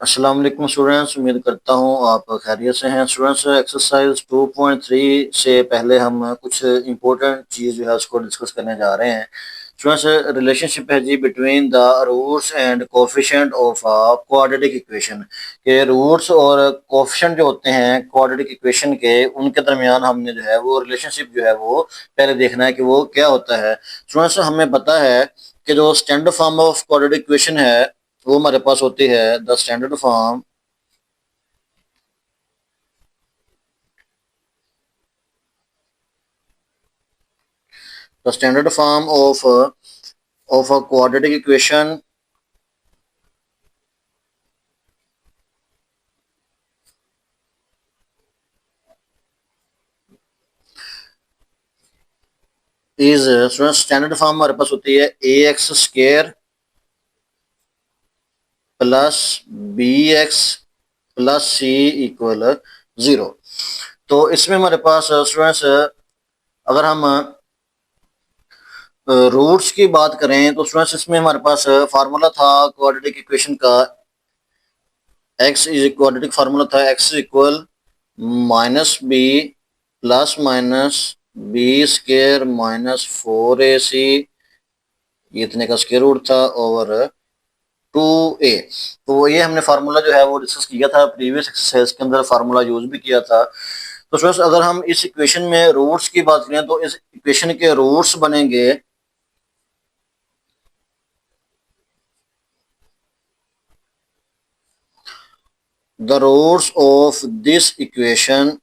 अस्सलाम वालेकुम स्टूडेंट्स, उम्मीद करता हूँ आप खैरियत से हैं। स्टूडेंट्स, एक्सरसाइज 2.3 से पहले हम कुछ इंपॉर्टेंट चीज़ जो है उसको डिस्कस करने जा रहे हैं। स्टूडेंट्स, रिलेशनशिप है जी between the roots and coefficient of a quadratic equation के रूट्स और कोफिशिएंट जो होते हैं क्वाड्रेटिक इक्वेशन के, उनके दरमियान हमने जो है वो रिलेशनशिप जो है वो पहले देखना है कि वो क्या होता है। स्टूडेंट्स, हमें पता है कि जो standard form of quadratic equation है वो हमारे पास होती है the standard form of a quadratic equation is standard form हमारे पास होती है A X square plus B X plus C equal 0। तो इसमें हमारे पास स्टूडेंट्स, अगर हम रूट्स की बात करें तो स्टूडेंट्स इसमें हमारे पास फार्मूला था क्वाड्रेटिक इक्वेशन का। क्वाड्रेटिक फार्मूला था X equal minus B plus minus B square minus 4ac, ये इतने का स्केयर रूट था, और 2a। तो ये हमने फार्मूला जो है वो डिस्कस किया था प्रीवियस एक्सरसाइज के अंदर, फार्मूला यूज भी किया था। तो स्टूडेंट्स, अगर हम इस इक्वेशन में रूट्स की बात करें तो इस इक्वेशन के रूट्स बनेंगे the roots of this equation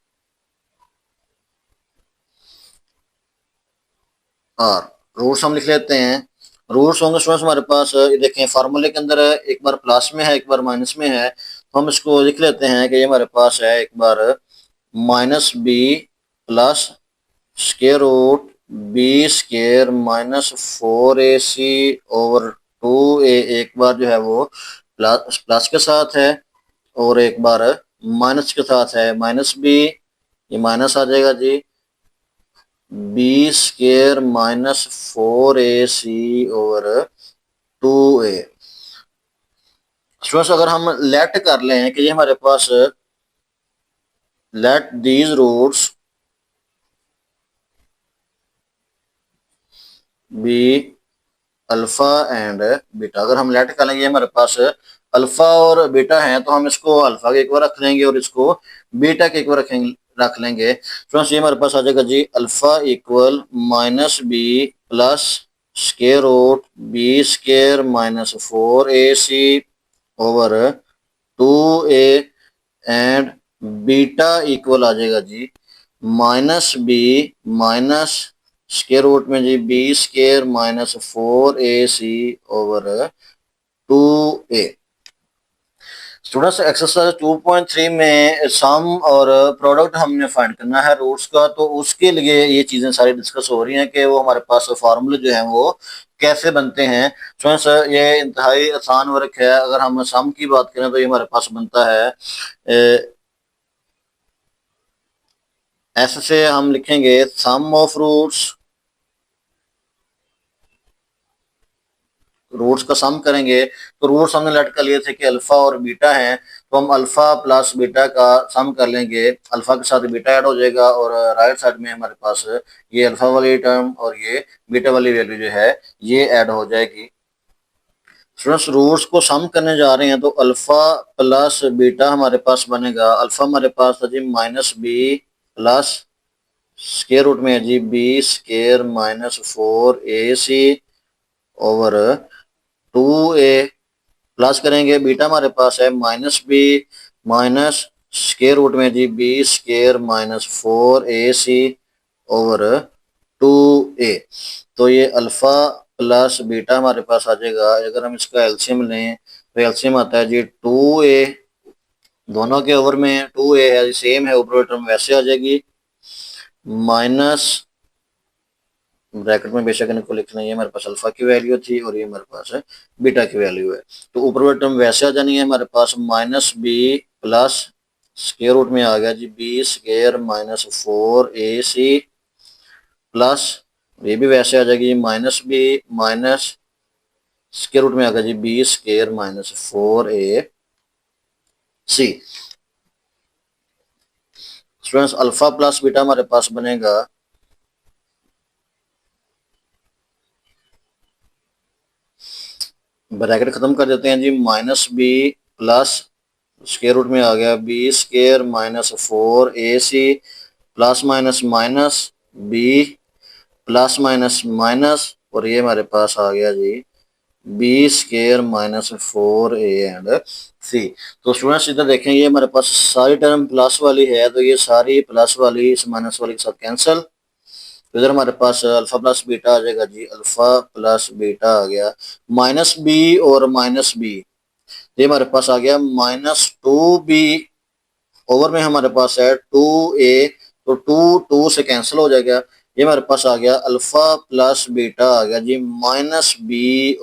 are, roots हम लिख लेते हैं। रूट्स होंगे स्टूडेंट्स हमारे पास, ये देखें फार्मूले के अंदर एक बार प्लस में है एक बार माइनस में है, तो हम इसको लिख लेते हैं कि ये हमारे पास है एक बार minus B plus square root B square minus 4ac over 2a, एक बार जो है वो प्लस प्लस के साथ है और एक बार माइनस के साथ है। माइनस बी, ये माइनस आ जाएगा जी, B square minus 4ac over 2a। Students, अगर हम लेट कर लें कि ये हमारे पास let these roots be alpha and beta, अगर हम लेट कर लेंगे हमारे पास अल्फा और बीटा है तो हम इसको अल्फा के एक बार रख लेंगे और इसको बीटा के एक बार रख लेंगे। फ्रेंड्स, ये हमारे पास आ जाएगा जी alpha equal minus B plus square root B square minus 4ac over 2a and beta equal आ जाएगा जी minus B minus square root में जी B square minus 4ac over 2a। Students, exercise 2.3 में सम और प्रोडक्ट हमने फाइंड करना है रूट्स का, तो उसके लिए ये चीजें सारी डिस्कस हो रही हैं कि वो हमारे पास फार्मूले जो हैं वो कैसे बनते हैं। स्टूडेंट्स, ये इंतहाई आसान वर्क है। अगर हम सम की बात करें तो ये हमारे पास बनता है ऐसे से हम लिखेंगे सम ऑफ रूट्स, रूट्स का सम करेंगे तो रूट्स हमने लेट कर लिए थे कि अल्फा और बीटा हैं, तो हम अल्फा प्लस बीटा का सम कर लेंगे, अल्फा के साथ बीटा ऐड हो जाएगा और राइट साइड में हमारे पास ये अल्फा वाली टर्म और ये बीटा वाली वैल्यू जो है ये ऐड हो जाएगी। स्टूडेंट्स, रूट्स को सम करने जा रहे हैं तो अल्फा प्लस बीटा हमारे पास बनेगा। अल्फा हमारे पास था जी minus B plus square root में है जी B square minus 4ac over 2a, plus करेंगे बीटा हमारे पास है minus B minus square root में जी B square minus 4ac over 2a। तो ये अल्फा प्लस बीटा हमारे पास आ जाएगा। अगर हम इसका एलसीएम लें तो एलसीएम आता है जी 2a, दोनों के ओवर में 2a है, सेम है, ऊपर टर्म वैसे आ जाएगी, माइनस ब्रैकेट में बेशक इनको लिखना, ये हमारे पास अल्फा की वैल्यू थी और ये हमारे पास है बीटा की वैल्यू है, तो ऊपर वाली टर्म वैसे आ जानी है हमारे पास minus B plus square root में आ गया जी B square minus 4ac plus ये भी वैसे आ जाएगी minus B minus square root में आ गया जी B square minus 4a C. Students alpha plus beta हमारे पास बनेगा ब्रैकेट खत्म कर देते हैं जी, minus B plus square root में आ गया B square minus 4ac plus minus minus B plus minus minus और ये हमारे पास आ गया जी B square minus 4a and C. तो स्टूडेंट्स इधर देखें ये हमारे पास सारी टर्म प्लस वाली है, तो ये सारी प्लस वाली इस माइनस वाली के साथ कैंसिल। तो इधर हमारे पास अल्फा प्लस बीटा आ जाएगा जी, अल्फा प्लस बीटा आ गया माइनस बी और माइनस बी, ये हमारे पास आ गया -2b ओवर में हमारे पास है 2a, तो 2 से कैंसिल हो जाएगा। ये हमारे पास आ गया अल्फा प्लस बीटा आ गया जी -b/a।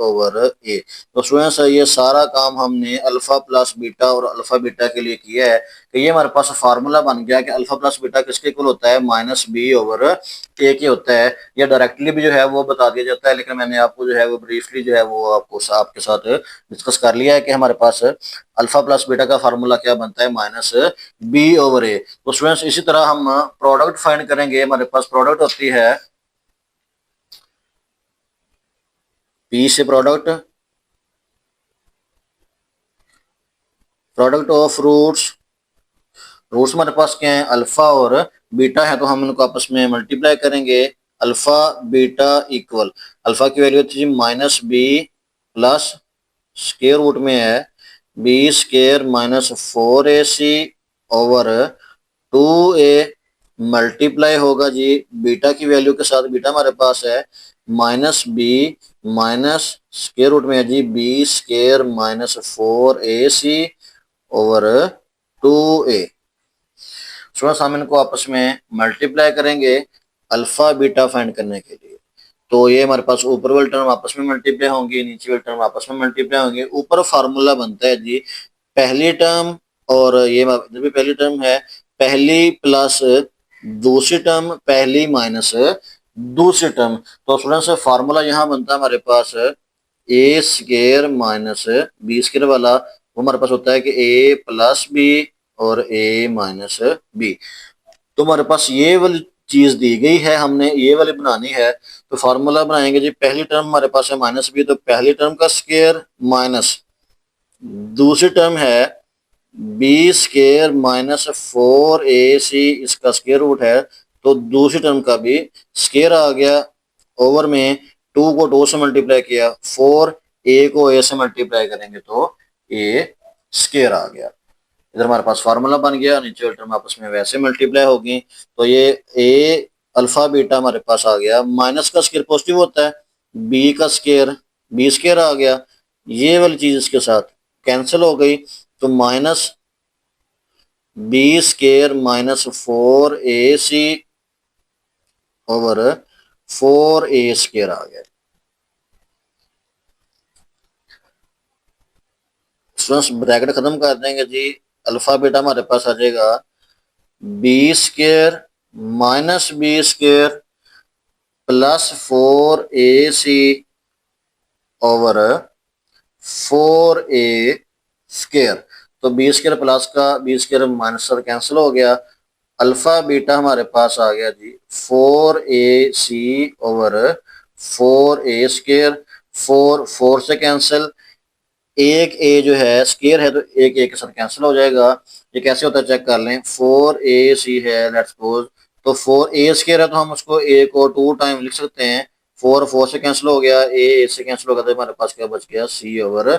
तो स्टूडेंट्स ये सारा काम हमने अल्फा प्लस बीटा और अल्फा बीटा के लिए किया है। कि ये हमारे पास फार्मूला बन गया कि अल्फा प्लस बीटा किसके इक्वल होता है, -b/a के होता है। ये डायरेक्टली भी जो है वो बता दिया जाता है, लेकिन मैंने आपको जो है वो ब्रीफली जो है वो आपको आपके साथ डिस्कस कर लिया है कि हमारे पास अल्फा प्लस बीटा का फार्मूला क्या बनता है, -b/a। तो स्टूडेंट्स इसी तरह हम प्रोडक्ट फाइंड करेंगे। हमारे पास प्रोडक्ट होती है p से प्रोडक्ट ऑफ रूट्स हमारे पास क्या है, अल्फा और बीटा है, तो हम इनको आपस में मल्टीप्लाई करेंगे। अल्फा बीटा इक्वल अल्फा की वैल्यू थी -b प्लस स्क्वायर रूट में है B square minus 4ac over 2a multiply होगा जी बीटा की वैल्यू के साथ, बीटा हमारे पास है -b माइनस स्क्वायर रूट में है जी B square minus 4ac over 2a। Students हम इनको आपस में मल्टीप्लाई करेंगे अल्फा बीटा फाइंड करने के लिए। तो ये हमारे पास ऊपर वाली टर्म आपस में मल्टीप्लाई होंगी, नीचे वाली टर्म आपस में मल्टीप्लाई होंगे। ऊपर फार्मूला बनता है जी पहली टर्म और ये जब भी पहली टर्म है पहली प्लस दूसरी टर्म पहली माइनस दूसरी टर्म। तो स्टूडेंट्स फार्मूला यहाँ बनता है हमारे पास ए स्क्वायर माइनस बी स्क्वायर वाला, वो हमारे पास होता है कि ए प्लस बी और ए माइनस बी। तो हमारे पास ये वाली चीज दी गई है, हमने ये वाली बनानी है। तो फार्मूला बनाएंगे जी, पहली टर्म हमारे पास है -b, तो पहली टर्म का स्क्वायर माइनस दूसरी टर्म है बी स्क्वायर माइनस 4ac इसका स्क्वायर रूट है, तो दूसरी टर्म का भी स्क्वायर आ गया ओवर में 2 को 2 से मल्टीप्लाई किया, 4a को a से मल्टीप्लाई करेंगे तो a स्क्वायर आ गया। इधर हमारे पास फार्मूला बन गया, नीचे टर्म आपस में वैसे मल्टीप्लाई होगी। तो ये ए अल्फा बीटा हमारे पास आ गया, माइनस का स्क्वायर पॉजिटिव होता है, बी का स्क्वायर बी स्क्वायर आ गया, ये वाली चीज इसके साथ कैंसिल हो गई, तो minus B square minus 4ac over 4a square आ गया। ब्रैकेट खत्म कर देंगे जी, अल्फा बीटा हमारे पास आ जाएगा B square minus B square plus 4ac over 4a square. तो बी स्क्वायर प्लस का बी स्क्वायर माइनस का कैंसिल हो गया, अल्फा बीटा हमारे पास आ गया जी 4ac ओवर 4a स्क्वायर, 4 से कैंसिल, एक ए जो है स्क्वायर है तो एक ए के साथ कैंसिल हो जाएगा। ये कैसे होता है चेक कर लें, 4ac है लेट्स सपोज, तो 4a स्क्वायर है तो हम उसको a को 2 टाइम लिख सकते हैं, 4 से कैंसिल हो गया, a से कैंसिल हो गया, तो हमारे पास क्या बच गया c ओवर a।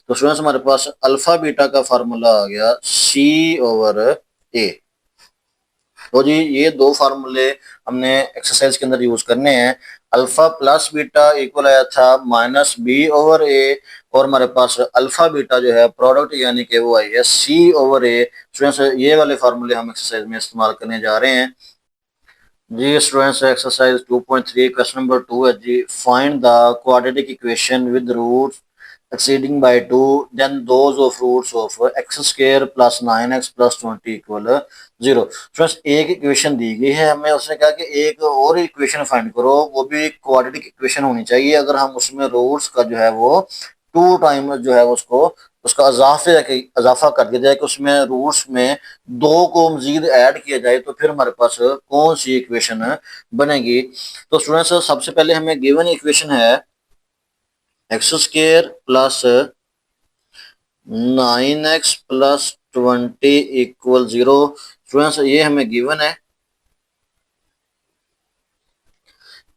तो स्टूडेंट्स हमारे पास अल्फा बीटा का फार्मूला आ गया c ओवर a। तो जी ये दो फार्मूले हमने एक्सरसाइज के अंदर यूज करने हैं। अल्फा प्लस बीटा इक्वल आया था -b/a और हमारे पास अल्फा बीटा जो है प्रोडक्ट यानी कि वो आई है c/a। स्टूडेंट्स ये वाले फार्मूले हम एक्सरसाइज में इस्तेमाल करने जा रहे हैं जी। स्टूडेंट्स एक्सरसाइज 2.3 क्वेश्चन नंबर 2 है जी, find the quadratic equation with roots exceeding by 2 then those of roots of x square plus 9x plus 20 equal 0। Friends एक इक्वेशन दी गई है हमें, उसने कहा कि एक और इक्वेशन फाइंड करो, वो भी क्वाड्रेटिक इक्वेशन होनी चाहिए। अगर हम उसमें रूट्स का जो है वो 2 टाइम जो है उसको उसका इजाफा कर दिया जाए कि उसमें रूट्स में 2 को मजीद ऐड किया जाए तो फिर हमारे पास कौन सी इक्वेशन बनेगी। तो स्टूडेंट्स सबसे पहले हमें गिवन इक्वेशन है x square plus 9x plus 20 equal 0। Students ये हमें गिवन है।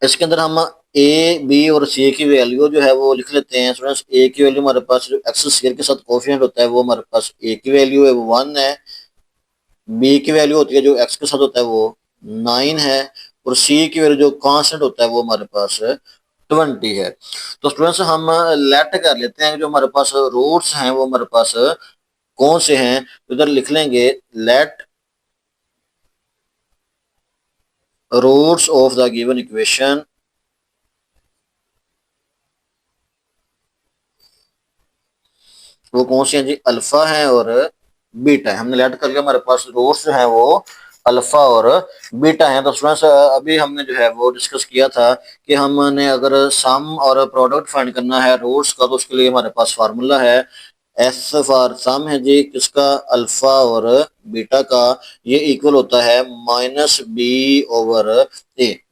इसके अंदर हम ए बी और सी की वैल्यू जो है वो लिख लेते हैं। स्टूडेंट्स ए की वैल्यू हमारे पास जो एक्स स्क्वायर के साथ कोफिशिएंट होता है वो हमारे पास ए की वैल्यू है वो 1 है। बी की वैल्यू होती है जो एक्स के साथ होता है वो 9 है। और सी की वैल्यू जो कांस्टेंट होता है वो हमारे पास 20 है। तो स्टूडेंट्स हम लेट कर लेते हैं जो हमारे पास रूट्स हैं वो हमारे पास कौन से हैं। तो इधर लिख लेंगे let roots of the given equation वो कौन सी हैं जी, अल्फा है और बीटा है। हमने लेट कर लिया, हमारे पास रूट्स जो है वो अल्फा और बीटा है। तो स्टूडेंट्स अभी हमने जो है वो डिस्कस किया था कि हमने अगर सम और प्रोडक्ट फाइंड करना है रूट्स का तो उसके लिए हमारे पास फार्मूला है एस फॉर सम है जी किसका, अल्फा और बीटा का। ये इक्वल होता है -b/a।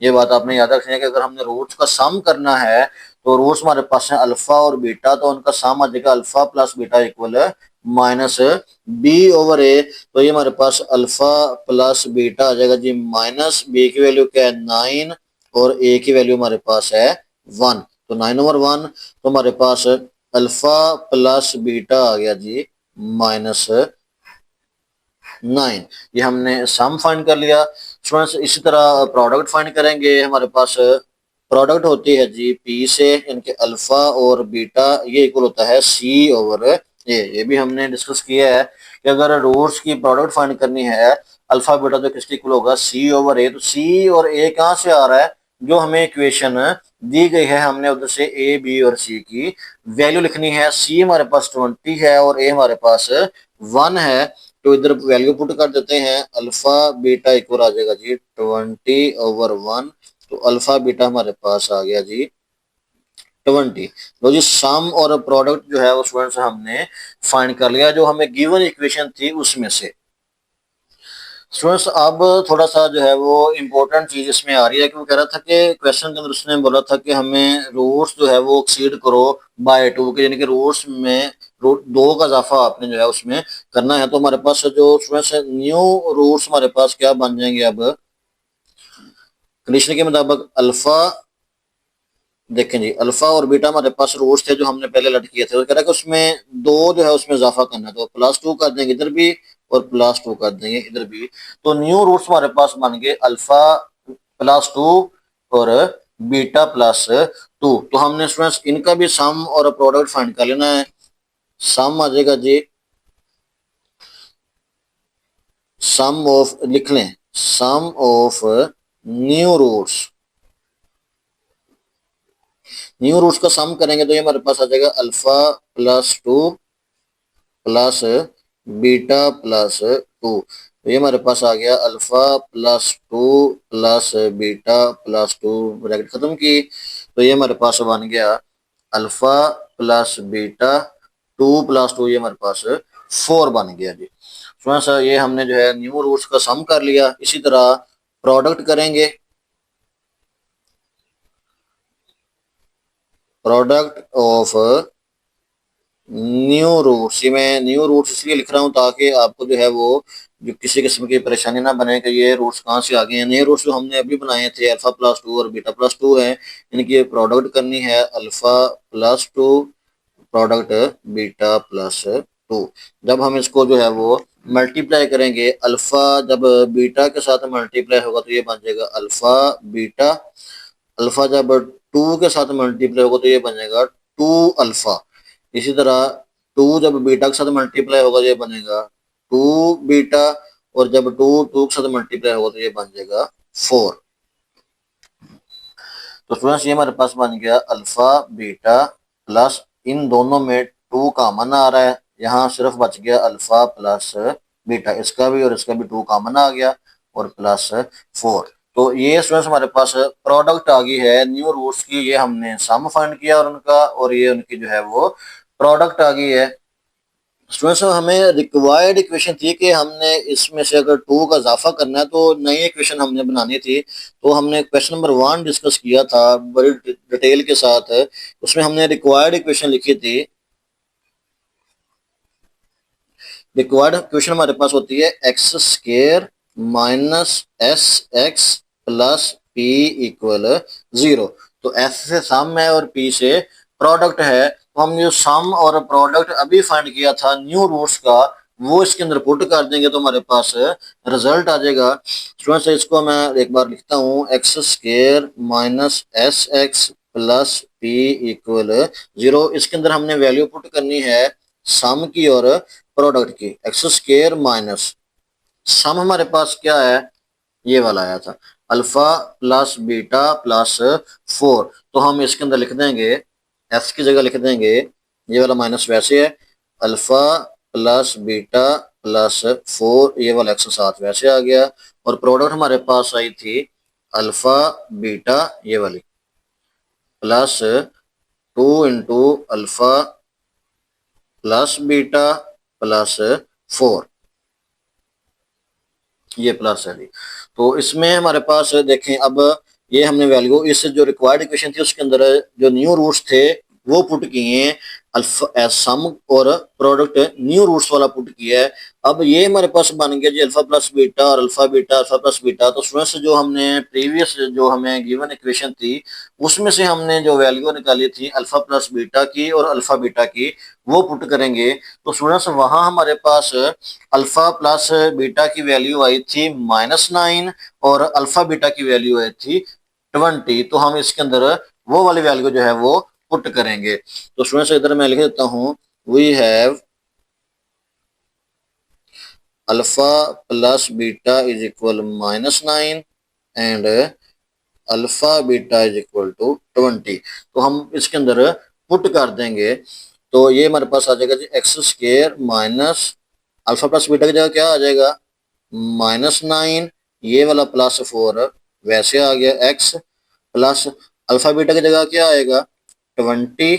ये बात आपने याद रखनी है कि अगर हमने रूट्स का सम करना है तो रूट्स हमारे पास है अल्फा और बीटा, तो उनका सम आ जाएगा alpha plus beta equal -b/a। तो ये हमारे पास अल्फा प्लस बीटा आ जाएगा जी। माइनस बी की वैल्यू क्या है 9 और ए की वैल्यू हमारे पास है 1। तो 9/1 तो हमारे पास अल्फा प्लस बीटा आ गया जी -9। ये हमने सम फाइंड कर लिया। स्टूडेंट्स इसी तरह प्रोडक्ट फाइंड करेंगे। हमारे पास प्रोडक्ट होती है जी पी से, इनके अल्फा और बीटा ये इक्वल होता है c/a। ये भी हमने डिस्कस किया है कि अगर रूट्स की प्रोडक्ट फाइंड करनी है अल्फा बीटा तो किसके इक्वल होगा c/a। तो c और a कहाँ से आ रहा है, जो हमें इक्वेशन दी गई है हमने उधर से ए बी और सी की वैल्यू लिखनी है। c हमारे पास 20 है और a हमारे पास 1 है। तो इधर वैल्यू पुट कर देते हैं, अल्फा बीटा इक्वल आ जाएगा जी 20/1। तो अल्फा बीटा हमारे पास आ गया जी 20। तो जी सम और प्रोडक्ट जो है उस वर्ड से हमने फाइंड कर लिया जो हमें गिवन इक्वेशन थी उसमें से। स्टूडेंट्स अब थोड़ा सा जो है वो इम्पोर्टेंट चीज इसमें आ रही है कि वो कह रहा था कि क्वेश्चन के अंदर उसने बोला था कि हमें रूट्स जो है वो एक्सीड करो बाय 2 के, यानी कि रूट्स में रूट 2 का इजाफा आपने जो है उसमें करना है। तो हमारे पास जो स्टूडेंट्स न्यू रूट्स हमारे पास क्या बन जाएंगे अब कंडीशन के मुताबिक अल्फा। देखें जी अल्फा और बीटा हमारे पास रूट्स थे जो हमने पहले लट किए थे। तो कह रहा है कि उसमें 2 जो है उसमें इजाफा करना है तो +2 कर देंगे इधर भी और +2 कर देंगे इधर भी। तो न्यू रूट्स हमारे पास बन गए अल्फा +2 और बीटा +2। तो हमने स्टूडेंट्स इनका भी सम और प्रोडक्ट फाइंड कर लेना है। सम आ जाएगा जी, सम ऑफ लिख लें, sum of new roots. New roots का सम करेंगे तो ये हमारे पास आ जाएगा अल्फा +2 प्लस बीटा +2। तो ये हमारे पास आ गया अल्फा +2 प्लस बीटा +2 ब्रैकेट खत्म की। तो ये हमारे पास बन गया अल्फा प्लस बीटा 2 + 2, ये हमारे पास 4 बन गया जी। थोड़ा सा ये हमने जो है न्यू रूट्स का सम कर लिया। इसी तरह प्रोडक्ट करेंगे, प्रोडक्ट ऑफ न्यू रूट्स। ये मैं न्यू रूट्स इसलिए लिख रहा हूँ ताकि आपको जो है वो जो किसी किस्म की परेशानी ना बने कि ये रूट्स कहाँ से आ गए हैं। नए रूट्स जो हमने अभी बनाए थे अल्फा +2 और बीटा +2 है, इनकी ये प्रोडक्ट करनी है अल्फा +2 प्रोडक्ट बीटा +2। जब हम इसको जो है वो मल्टीप्लाई करेंगे, अल्फा जब बीटा के साथ मल्टीप्लाई होगा तो ये बन जाएगा अल्फा बीटा। अल्फा जब 2 के साथ मल्टीप्लाई होगा तो ये बनेगा 2 अल्फा। इसी तरह 2 जब बीटा के साथ मल्टीप्लाई होगा तो ये बनेगा 2 बीटा। और जब 2 के साथ मल्टीप्लाई होगा तो ये बन जाएगा 4। तो स्टूडेंट्स ये हमारे पास बन गया अल्फा बीटा प्लस, इन दोनों में 2 कॉमन आ रहा है, यहाँ सिर्फ बच गया अल्फा प्लस बीटा, इसका भी और इसका भी 2 कॉमन आ गया और +4। तो ये स्टूडेंट्स हमारे पास प्रोडक्ट आ गई है न्यू रूट्स की। ये हमने सम फाइंड किया और उनका, और ये उनकी जो है वो प्रोडक्ट आ गई है। स्टूडेंट्स हमें रिक्वायर्ड इक्वेशन थी कि हमने इसमें से अगर टू का इजाफा करना है तो नई इक्वेशन हमने बनानी थी। तो हमने क्वेश्चन नंबर 1 डिस्कस किया था बड़ी डिटेल के साथ। उसमें हमने रिक्वायर्ड इक्वेशन लिखी थी। रिक्वायर्ड इक्वेशन हमारे पास होती है x square minus S x plus P equal 0। तो एस से सम है और पी से प्रोडक्ट है। तो हम जो सम और प्रोडक्ट अभी फाइंड किया था न्यू रूट्स का, वो इसके अंदर पुट कर देंगे तो हमारे पास रिजल्ट आ जाएगा। स्टूडेंट्स इसको मैं एक बार लिखता हूँ, x square minus S x plus P equal 0। इसके अंदर हमने वैल्यू पुट करनी है सम की और प्रोडक्ट की। एक्स स्केयर माइनस सम हमारे पास क्या है, ये वाला आया था अल्फा प्लस बीटा प्लस 4। तो हम इसके अंदर लिख देंगे, एस की जगह लिख देंगे ये वाला माइनस वैसे है, अल्फा प्लस बीटा प्लस 4 ये वाला एक्स साथ वैसे आ गया। और प्रोडक्ट हमारे पास आई थी अल्फा बीटा ये वाली plus 2 × alpha plus beta plus 4, ये प्लस है जी। तो इसमें हमारे पास देखें, अब ये हमने वैल्यू इस जो रिक्वायर्ड इक्वेशन थी उसके अंदर जो न्यू रूट्स थे वो पुट किए हैं, अल्फा सम और प्रोडक्ट न्यू रूट्स वाला पुट किया है। अब ये हमारे पास बन गया जी अल्फा प्लस बीटा और अल्फा प्लस बीटा। तो स्टूडेंट्स जो हमने प्रीवियस जो हमें गिवन इक्वेशन थी उसमें से हमने जो वैल्यू निकाली थी अल्फा प्लस बीटा की और अल्फा बीटा की, वो पुट करेंगे। तो स्टूडेंट्स वहां हमारे पास अल्फा प्लस बीटा की वैल्यू आई थी -9 और अल्फा बीटा की वैल्यू आई थी 20। तो हम इसके अंदर वो वाली वैल्यू जो है वो पुट करेंगे। तो स्टूडेंट्स इधर मैं लिख देता हूं, we have alpha plus beta is equal -9 and alpha beta is equal to 20। तो हम इसके अंदर पुट कर देंगे तो ये हमारे पास आ जाएगा जी X square minus alpha plus beta की जगह क्या आ जाएगा -9, ये वाला +4 वैसे आ गया एक्स प्लस अल्फा बीटा की जगह क्या आएगा 20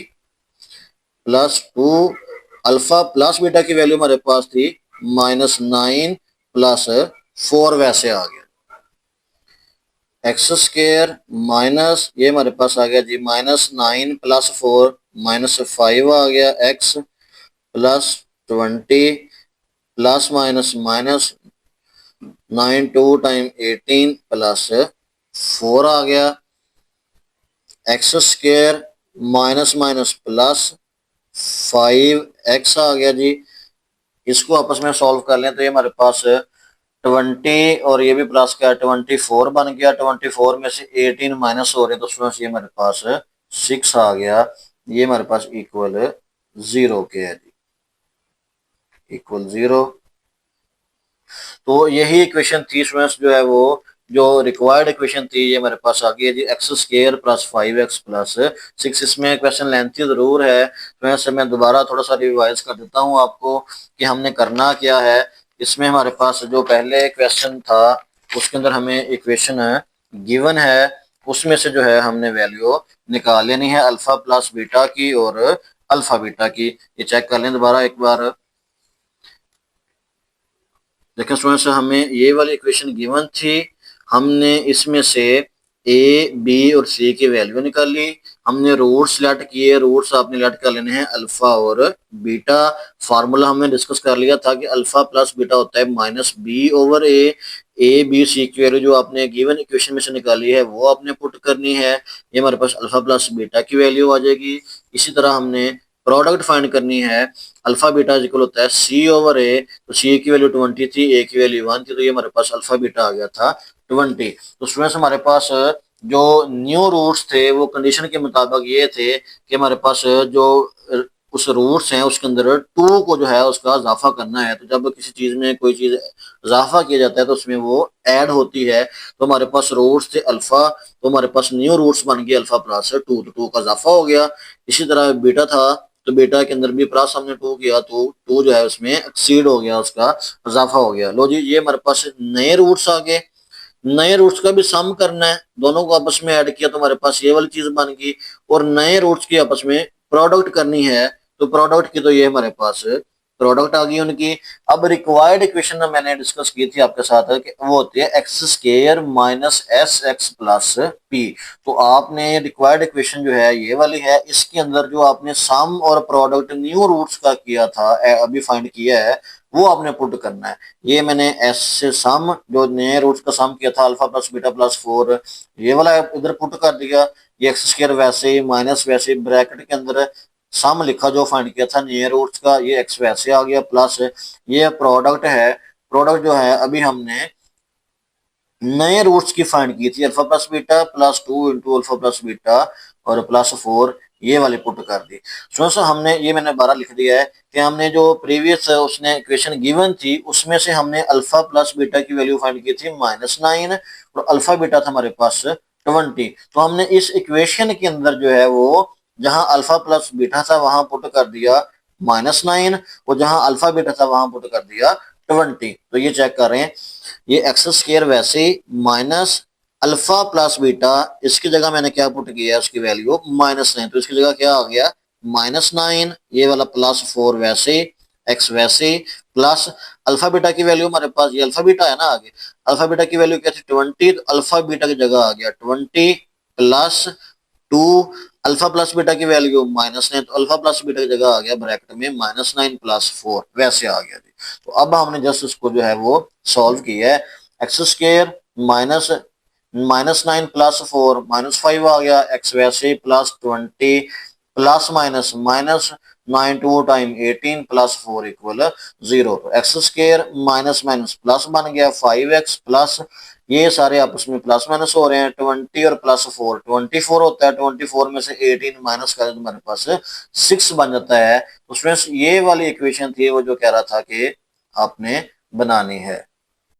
प्लस 2, अल्फा प्लस बीटा की वैल्यू हमारे पास थी -9 प्लस 4 वैसे आ गया एक्स स्केयर माइनस ये हमारे पास आ गया जी -9 प्लस 4 -5 आ गया x plus 20 plus minus minus 9 2 time 18 plus 4 आ गया x square minus minus plus 5x आ गया जी। इसको आपस में सॉल्व कर लें तो ये हमारे पास 20 और ये भी प्लस का 24 बन गया। 24 में से 18 माइनस हो रहे तो स्टूडेंट्स ये हमारे पास 6 आ गया। ये हमारे पास इक्वल 0 के है जी, इक्वल 0। तो यही इक्वेशन थी स्टूडेंट्स जो है वो जो रिक्वायर्ड इक्वेशन थी ये हमारे पास आ गई है जी X square plus 5x plus 6। इसमें क्वेश्चन लेंथी जरूर है तो मैं दोबारा थोड़ा सा रिवाइज कर देता हूँ आपको कि हमने करना क्या है। इसमें हमारे पास जो पहले क्वेश्चन था उसके अंदर हमें इक्वेशन गिवन है, उसमें से जो है हमने वैल्यू निकाल लेनी है अल्फा प्लस बीटा की और अल्फा बीटा की। ये चेक कर लें दोबारा एक बार। देखिए स्टूडेंट्स हमें ये वाली इक्वेशन गिवन थी, हमने इसमें से ए बी और सी की वैल्यू निकाली, हमने रूट्स सेलेक्ट किए, रूट्स आपने सेलेक्ट कर लेने हैं अल्फा और बीटा। फार्मूला हमने डिस्कस कर लिया था कि अल्फा प्लस बीटा होता है -b/a। ए बी सी की वैल्यू जो आपने गिवन इक्वेशन में से निकाली है वो आपने पुट करनी है, ये हमारे पास अल्फा प्लस बीटा की वैल्यू आ जाएगी। इसी तरह हमने प्रोडक्ट फाइंड करनी है, अल्फा बीटा इक्वल होता है c/a। तो c की वैल्यू 20 थी, a की वैल्यू 1 थी, तो ये हमारे पास अल्फा बीटा आ गया था 20। तो स्टूडेंट्स हमारे पास जो न्यू रूट्स थे वो कंडीशन के मुताबिक ये थे कि हमारे पास जो उस रूट्स हैं उसके अंदर 2 को जो है उसका इजाफा करना है। तो जब किसी चीज में कोई चीज इजाफा किया जाता है तो उसमें वो ऐड होती है। तो हमारे पास रूट्स थे अल्फा, तो हमारे पास न्यू रूट्स बन गए अल्फा प्लस 2, तो 2 का इजाफा हो गया। इसी तरह बीटा था तो बीटा के अंदर भी प्लस हमने 2 किया तो 2 जो है उसमें एक्सीड हो गया, उसका इजाफा हो गया। लो जी ये हमारे पास नए रूट्स आ गए, नए रूट्स का भी सम करना है, दोनों को आपस में ऐड किया तो हमारे पास ये वाली चीज बन गई। और नए रूट्स की आपस में प्रोडक्ट करनी है तो प्रोडक्ट की तो ये हमारे पास प्रोडक्ट आ गई उनकी। अब रिक्वायर्ड इक्वेशन मैंने डिस्कस की थी आपके साथ कि वो होती है x square minus S x plus P. तो आपने रिक्वायर्ड इक्वेशन जो है ये वाली है, इसके अंदर जो आपने सम और प्रोडक्ट न्यू रूट्स का किया था अभी फाइंड किया है वो आपने पुट करना है। ये मैंने एस से सम जो नए रूट्स का सम किया था अल्फा प्लस बीटा प्लस 4 ये वाला इधर पुट कर दिया। ये एक्स स्क्वायर वैसे ही माइनस वैसे ब्रैकेट के अंदर सम लिखा जो फाइंड किया था नए रूट्स का, ये एक्स वैसे आ गया प्लस ये प्रोडक्ट है। प्रोडक्ट जो है अभी हमने नए रूट्स की फाइंड की थी alpha plus beta plus 2 into alpha plus beta और प्लस 4 ये वाली पुट कर दी। सो हमने ये मैंने 12 लिख दिया है कि हमने जो प्रीवियस उसने इक्वेशन गिवन थी उसमें से हमने अल्फा प्लस बीटा की वैल्यू फाइंड की थी -9 और अल्फा बीटा था हमारे पास 20। तो हमने इस इक्वेशन के अंदर जो है वो जहां अल्फा प्लस बीटा था वहां पुट कर दिया -9 और जहां अल्फा बीटा था वहां पुट कर दिया 20। तो ये चेक कर रहे हैं ये एक्स स्क्वायर वैसे माइनस अल्फा प्लस बीटा इसकी जगह मैंने क्या पुट किया है उसकी वैल्यू -9 तो इसकी जगह क्या आ गया -9 ये वाला +4 वैसे एक्स वैसे प्लस अल्फा बीटा की वैल्यू हमारे पास ये अल्फा बीटा है ना आगे अल्फा बीटा की वैल्यू क्या थी 20 तो अल्फा बीटा की जगह आ गया 20 प्लस 2 अल्फा प्लस बीटा की वैल्यू -9 तो अल्फा प्लस बीटा की जगह आ गया ब्रैकेट में -9 प्लस 4 वैसे आ गया जी। तो अब हमने जस्ट इसको जो है वो सॉल्व किया है एक्स स्क्वायर माइनस -9 प्लस 4 -5 आ गया एक्स वैसे plus 20 plus minus minus 9 2 time 18 plus 4 equal 0। तो x square minus minus plus बन गया 5x प्लस ये सारे आपस में प्लस माइनस हो रहे हैं 20 और प्लस 4 24 होता है 24 में से 18 माइनस करें तो हमारे पास 6 बन जाता है। उसमें ये वाली इक्वेशन थी वो जो कह रहा था कि आपने बनानी है।